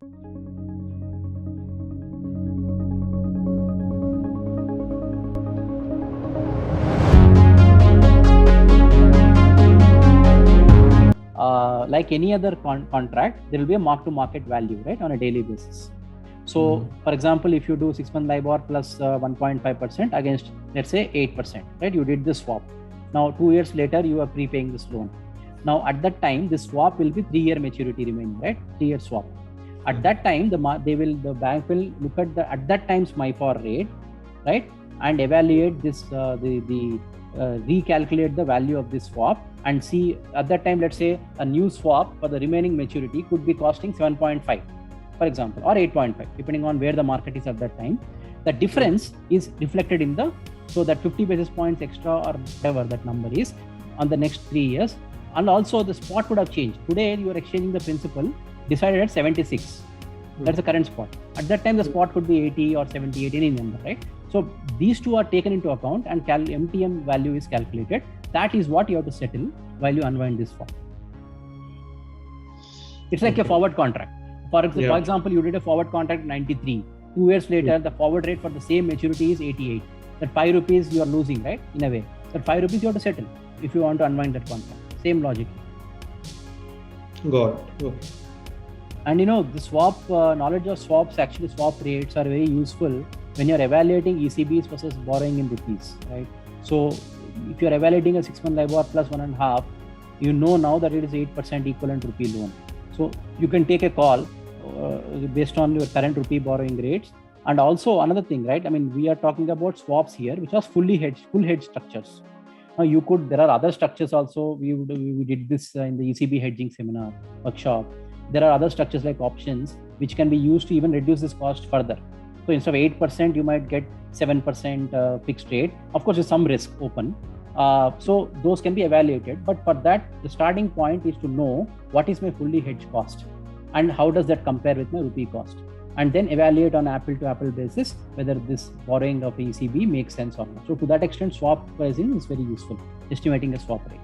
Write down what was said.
Like any other contract, there will be a mark-to-market value, right, on a daily basis. So, for example, if you do 6-month LIBOR plus 1.5% against, let's say, 8%, right? You did this swap. Now, 2 years later, you are prepaying this loan. Now, at that time, this swap will be 3-year maturity remaining, right? 3-year swap. At that time, the bank will look at at that time's MIFOR rate, right, and evaluate this, recalculate the value of this swap and see at that time, let's say, a new swap for the remaining maturity could be costing 7.5. for example, or 8.5, depending on where the market is at that time. The difference is reflected in so that 50 basis points extra or whatever that number is on the next 3 years. And also the spot would have changed. Today you are exchanging the principal decided at 76. That's the current spot. At that time, the spot could be 80 or 78, any number, right? So these two are taken into account and MTM value is calculated. That is what you have to settle while you unwind this swap. It's like a forward contract. For example, you did a forward contract 93. 2 years later, the forward rate for the same maturity is 88. That 5 rupees you are losing, right? In a way. That 5 rupees you have to settle if you want to unwind that contract. Same logic. Got it. Okay. And the swap, knowledge of swaps, actually swap rates are very useful when you're evaluating ECBs versus borrowing in rupees, right? So if you're evaluating a 6-month LIBOR plus 1.5, you know now that it is 8% equivalent rupee loan. So you can take a call based on your current rupee borrowing rates. And also another thing, right? I mean, we are talking about swaps here, which are full hedge structures. Now there are other structures also. We did this in the ECB hedging seminar workshop. There are other structures like options, which can be used to even reduce this cost further. So instead of 8%, you might get 7% fixed rate. Of course, there's some risk open. So those can be evaluated. But for that, the starting point is to know what is my fully hedged cost and how does that compare with my rupee cost. And then evaluate on apple-to-apple basis whether this borrowing of ECB makes sense or not. So to that extent, swap pricing is very useful, estimating a swap rate.